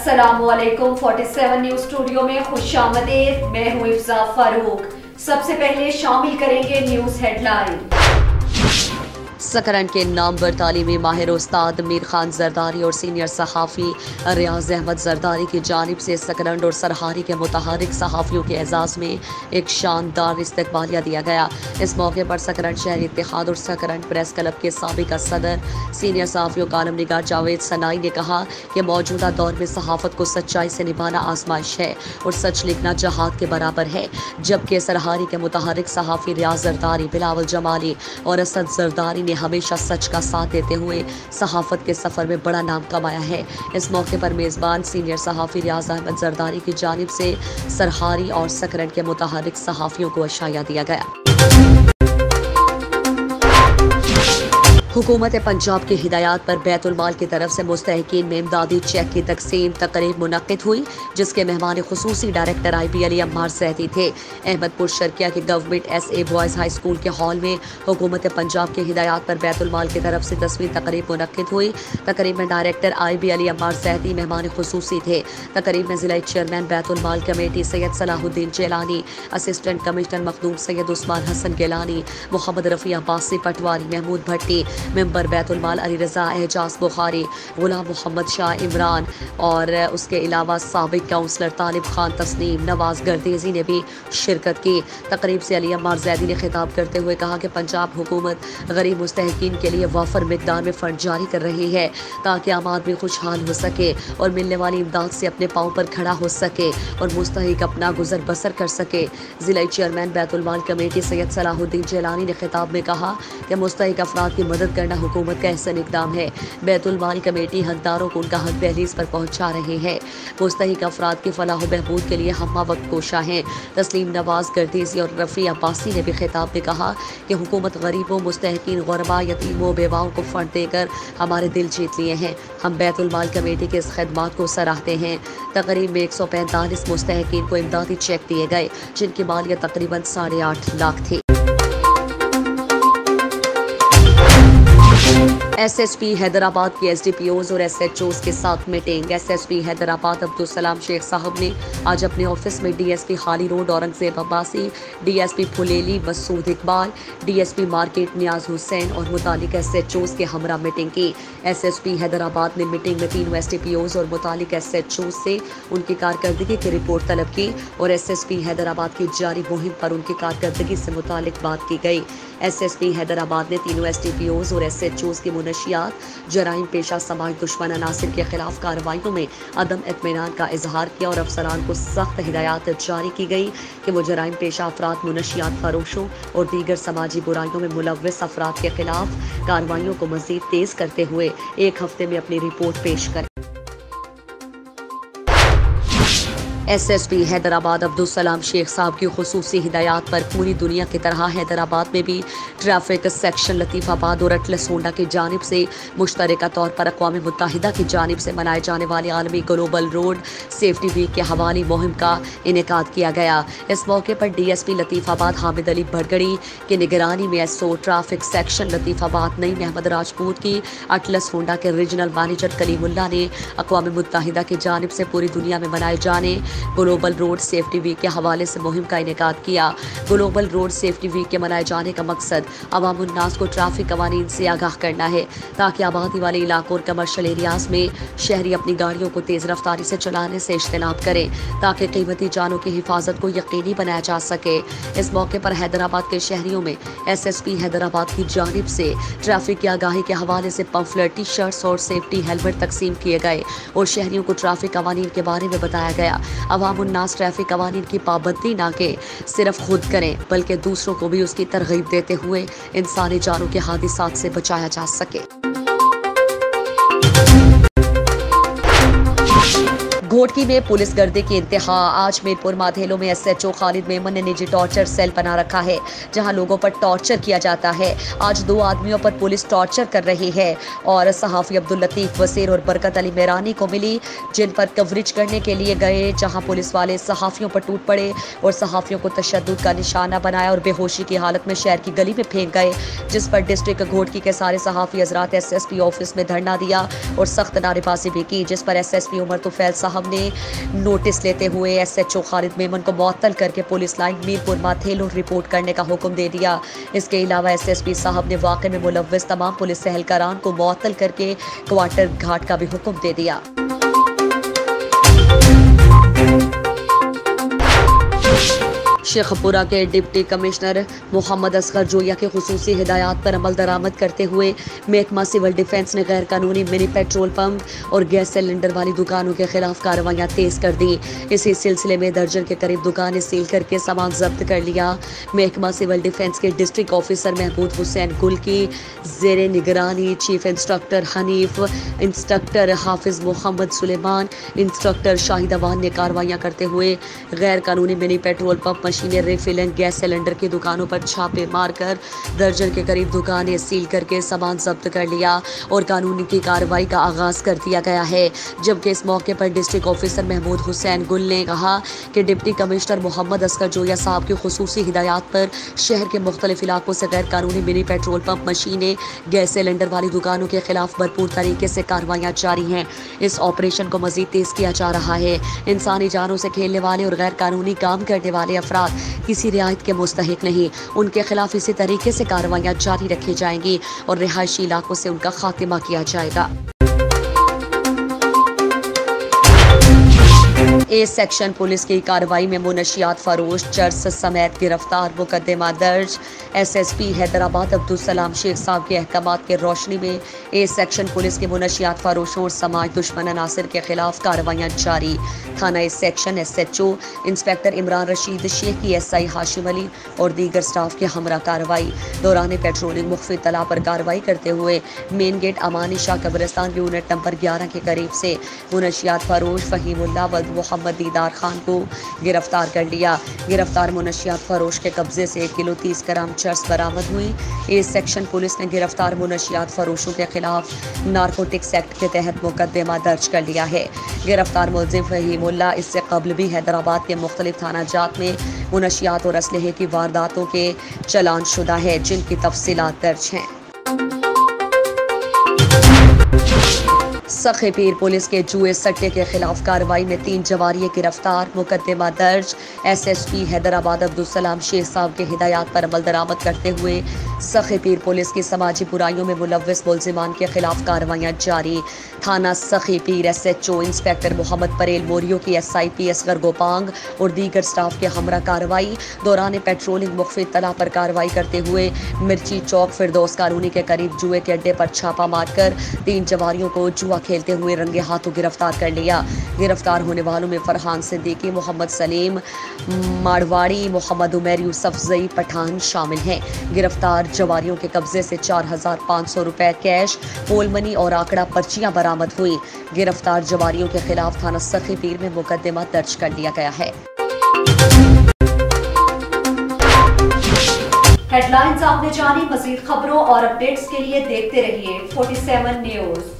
अस्सलामुअलैकुम 47 news studio में खुशामदीद। मैं हूं इफ्जा फारूक। सबसे पहले शामिल करेंगे न्यूज हेडलाइन। सकरन के नामवर तालीमी माहिर उस्ताद मीर खान जरदारी और सीनियर सहाफ़ी रियाज अहमद जरदारी की जानिब से सकरन और सरहारी के मुतहरिक सहाफ़ियों के एजाज़ में एक शानदार इस्तकबालिया दिया गया। इस मौके पर सकरन शहरी इत्तेहाद और सकरन प्रेस क्लब के साबिक़ सदर सीनियर सहाफ़ियों कालम निगार जावेद सनाई ने कहा कि मौजूदा दौर में सहाफ़त को सच्चाई से निभाना आजमाइश है और सच लिखना जहाद के बराबर है। जबकि सरहारी के मुतहरिक सहाफ़ी रियाज जरदारी, बिलावल जमाली और असद जरदारी ने हमेशा सच का साथ देते हुए सहाफ़त के सफ़र में बड़ा नाम कमाया है। इस मौके पर मेज़बान सीनियर सहाफ़ी रियाज अहमद जरदारी की जानिब से सरहारी और सकरन के मुतहरिक सहाफ़ियों को अशाया दिया गया। हुकूमत पंजाब की हिदायत पर बैतुल माल की तरफ से मुस्तहिकीन में इमदादी चेक की तकसीम तकरीब मुनक्किद हुई, जिसके मेहमान खुसूसी डायरेक्टर IB अली अम्मार सहती थे। अहमदपुर शर्किया के government SA boys high school के हॉल में हुकूमत पंजाब की हिदायत पर बैतुल माल की तरफ से 10वीं तकरीब मुनक्किद हुई। तकरीब में डायरेक्टर IB अली अम्मार सहती मेहमान खुसूसी थे। तकरीब में जिला chairman Baitul Maal committee Syed Salahuddin Jilani, assistant commissioner Makhdoom Syed Usman Hassan Gilani, Mohammad Rafi Abbasi patwari, Mahmood Bhatti, member Baitul Maal Ali Raza, Ejaz Bukhari, Ghulam Mohammad Shah Imran और उसके अलावा साबिक काउंसलर तालिब खान तस्नीम, नवाज गर्देजी ने भी शिरकत की। तकरीब से अली अम्मार जैदी ने खिताब करते हुए कहा कि पंजाब हुकूमत गरीब मुस्तहिकीन के लिए वाफर मिकदार में फ़ंड जारी कर रही है ताकि आम आदमी खुशहाल हो सके और मिलने वाली इमदाद से अपने पाँव पर खड़ा हो सके और मुस्तहिक अपना गुजर बसर कर सके। जिला चेयरमैन बैतुल माल कमेटी सैयद सलाहुद्दीन जेलानी ने खिताब में कहा कि मुस्तहिक अफराद की मदद करना हुकूमत का एहसन इक़दाम है। बैतुल माल कमेटी हकदारों को उनका हक दहलीज पर पहुंचा रहे हैं। मुस्तहिक अफराद की फलाह व बहबूद के लिए हम वक्त कोशा हैं। तस्लीम, नवाज गर्देजी और रफ़ी अब्बासी ने भी खिताब में कहा कि हुकूमत गरीबों, मुस्तहिकीन, गुरबा, यतीमों, बेवाओं को फ़ंड देकर हमारे दिल जीत लिए हैं। हम बैतुल माल कमेटी के इस खदमात को सराहते हैं। तकरीब में 145 मुस्तहिकीन को इमदादी चेक दिए गए, जिनकी मालियत तकरीबन 8.5 लाख थी। SSP हैदराबाद के SDPOs और SHOs के साथ मीटिंग। SSP हैदराबाद अब्दुल सलाम शेख साहब ने आज अपने ऑफिस में DSP Khali road Aurangzeb Abbasi, DSP Phuleli Masood Iqbal, DSP market Niaz Hussain और मुतालिक SHOs के हमरा मीटिंग की। SSP हैदराबाद ने मीटिंग में तीनों SDPOs और मुतालिक SHOs से उनकी कारकर्दगी की रिपोर्ट तलब की और SSP हैदराबाद की जारी मुहिम पर उनकी कारकर्दगी से मुतालिक बात की गई। SSP हैदराबाद ने तीनों SDPOs और SHOs की मुनशियात, जराइम पेशा समाज दुश्मन अनासिर के खिलाफ कार्रवाइयों में अदम इत्मीनान का इजहार किया और अफसरान को सख्त हिदायत जारी की गई कि वो जराइम पेशा अफराद, मुनशियात फरोशों और दीगर समाजी बुराइयों में मुलव्वस अफराद के खिलाफ कार्रवाइयों को मजीद तेज करते हुए 1 हफ्ते में अपनी रिपोर्ट पेश करें। SSP हैदराबाद अब्दुल सलाम शेख साहब की खुसूसी हिदायत पर पूरी दुनिया की तरह हैदराबाद में भी ट्रैफिक सेक्शन लतीफ़ाबाद और अटलस होंडा की जानिब से मुश्तरका तौर पर अक़वाम मुत्तहिदा की जानिब से मनाए जाने वाले आलमी ग्लोबल रोड सेफ्टी वीक के हवाले मुहिम का इनेकाद किया गया। इस मौके पर DSP लतीफ़ाबाद हामिद अली भड़गड़ी की निगरानी में SO traffic section Latifabad Naeem Ahmed Rajput की अटलस होंडा के रीजनल मैनेजर कलीमुल्लाह ने अक़वाम मुत्तहिदा की जानिब से पूरी दुनिया में मनाए जाने ग्लोबल रोड सेफ्टी वीक के हवाले से मुहिम का इनेकाद किया। ग्लोबल रोड सेफ्टी वीक के मनाए जाने का मकसद अवामुन्नास को ट्रैफिक कवानीन से आगाह करना है ताकि आबादी वाले इलाकों और कमर्शल एरियाज में शहरी अपनी गाड़ियों को तेज़ रफ्तारी से चलाने से इज्तनाब करें ताकि कीमती जानों की हिफाजत को यकीनी बनाया जा सके। इस मौके पर हैदराबाद के शहरियों में SSP हैदराबाद की जानिब से ट्रैफिक की आगाही के हवाले से पम्फलेट, टी-शर्ट्स और सेफ्टी हेलमेट तकसीम किए गए और शहरियों को ट्रैफिक कवानीन के बारे में बताया गया। अवामुन्नास ट्रैफिक कवानीन की पाबंदी ना के सिर्फ खुद करें बल्कि दूसरों को भी उसकी तरगीब देते हुए इंसानी जानों के हादिसात से बचाया जा सके। घोटकी में पुलिस गर्दी की इंतहा। आज मीरपुर माधेलो में SHO खालिद मेमन ने निजी टॉर्चर सेल बना रखा है जहां लोगों पर टॉर्चर किया जाता है। आज 2 आदमियों पर पुलिस टॉर्चर कर रही है और सहाफ़ी अब्दुल लतीफ वसीर और बरकत अली मेरानी को मिली, जिन पर कवरेज करने के लिए गए, जहां पुलिस वाले सहाफ़ियों पर टूट पड़े और सहाफ़ियों को तशद्दुद का निशाना बनाया और बेहोशी की हालत में शहर की गली में फेंक गए, जिस पर डिस्ट्रिक्ट घोटकी के सारे सहाफ़ी हजरात SSP ऑफिस में धरना दिया और सख्त नारेबाजी भी की, जिस पर SSP उमर तुफैल साहब ने नोटिस लेते हुए SHO खालिद मेमन को मुअत्तल करके police line Mirpur Mathelo report करने का हुक्म दे दिया। इसके अलावा SSP साहब ने वाक़े में मुलव्विस तमाम पुलिस एहलकारान को मुअत्तल करके क्वार्टर घाट का भी हुक्म दे दिया। शेखपुरा के डिप्टी कमिश्नर मोहम्मद असगर जोया के खुसूसी हिदायत पर अमल दरामद करते हुए महकमा सिविल डिफेंस ने गैर कानूनी मिनी पेट्रोल पंप और गैस सिलेंडर वाली दुकानों के खिलाफ कार्रवाइयाँ तेज कर दी। इसी सिलसिले में दर्जन के करीब दुकानें सील करके सामान जब्त कर लिया। महकमा सिविल डिफेंस के डिस्ट्रिक्ट ऑफिसर महमूद हुसैन गुल की ज़ेरे निगरानी चीफ इंस्ट्रक्टर हनीफ, इंस्ट्रक्टर हाफिज मोहम्मद सुलेमान, इंस्ट्रक्टर शाहिद अवान ने कार्रवाइयाँ करते हुए गैर कानूनी मिनी पेट्रोल पंप, मशीनें, रिफिलिंग गैस सिलेंडर की दुकानों पर छापे मारकर दर्जन के करीब दुकानें सील करके सामान जब्त कर लिया और कानूनी की कार्रवाई का आगाज कर दिया गया है। जबकि इस मौके पर डिस्ट्रिक्ट ऑफिसर महमूद हुसैन गुल ने कहा कि डिप्टी कमिश्नर मोहम्मद असगर जोया साहब की खुसूसी हिदायत पर शहर के मुख्तलिफ इलाकों से गैर कानूनी मिनी पेट्रोल पंप, मशीनें, गैस सिलेंडर वाली दुकानों के खिलाफ भरपूर तरीके से कार्रवाइयाँ जारी हैं। इस ऑपरेशन को मजीद तेज किया जा रहा है। इंसानी जानों से खेलने वाले और गैर कानूनी काम करने वाले अफराद किसी रियायत के मुस्तहिक नहीं, उनके खिलाफ इसी तरीके से कार्रवाइयाँ जारी रखी जाएंगी और रिहायशी इलाकों से उनका खात्मा किया जाएगा। ए सेक्शन पुलिस की कार्रवाई में मुनशियात फरोश चर्स समेत गिरफ्तार, मुकदमा दर्ज। SSP हैदराबाद अब्दुल सलाम शेख साहब के अहकामात के रोशनी में ए सेक्शन पुलिस के मुनशियात फरोशों और समाज दुश्मन अनासिर के खिलाफ कार्रवाइयाँ जारी। थाना A section SHO inspector Imran Rashid Sheikh की SI हाशिम अली और दीगर स्टाफ के हमरा कार्रवाई दौरान पेट्रोलिंग मुख्फी तला पर कार्रवाई करते हुए मेन गेट अमानी शाह कब्रिस्तान यूनिट नंबर 11 के करीब से मुनशियात फरोश फहीमुल्लाह व मोहम्मद दीदार खान को गिरफ्तार कर लिया। गिरफ्तार मुनशियात फरोश के कब्जे से 1 किलो 30 ग्राम चर्स बरामद हुई। ए सेक्शन पुलिस ने गिरफ्तार मुनशियात फरोशों के खिलाफ नारकोटिक्स एक्ट के तहत मुकदमा दर्ज कर लिया है। गिरफ्तार मुलजिम फहीमुल्लाह इससे कबल भी हैदराबाद के मुख्तलिफ थाना जात में मुनशियात और असलहे की वारदातों के चलान शुदा है, जिनकी तफसीलात दर्ज हैं। सखे पीर पुलिस के जुए सट्टे के खिलाफ कार्रवाई में 3 जवारिये गिरफ्तार, मुकदमा दर्ज। SSP हैदराबाद अब्दुल सलाम शेख साहब के हिदायत पर अमल दरामद करते हुए सखे पीर पुलिस की समाजी बुराइयों में मुलव्विस मुलजिमान के खिलाफ कार्रवाइयाँ जारी। थाना सखे पीर SHO इंस्पेक्टर मोहम्मद परेल मोरियो की SIP असगर गोपांग और दीगर स्टाफ के हमरा कार्रवाई दौरान पेट्रोलिंग मुख्फी तला पर कार्रवाई करते हुए मिर्ची चौक फिरदौस कॉलोनी के करीब जुए के अड्डे पर छापा मारकर 3 जवारियों को जुआ खेलते हुए रंगे हाथों गिरफ्तार कर लिया। गिरफ्तार होने वालों में फरहान सिद्दीकी, मोहम्मद सलीम मारवाड़ी, मोहम्मद उमर यूसुफ जई पठान शामिल हैं। गिरफ्तार जवारियों के कब्जे से 4500 रुपए कैश, पोल मनी और आंकड़ा पर्चियां बरामद हुई। गिरफ्तार जवारियों के खिलाफ थाना सखी पीर में मुकदमा दर्ज कर लिया गया है। हेडलाइंस आपने जानी। मज़ीद खबरों और अपडेट्स के लिए देखते रहिए 47 न्यूज़।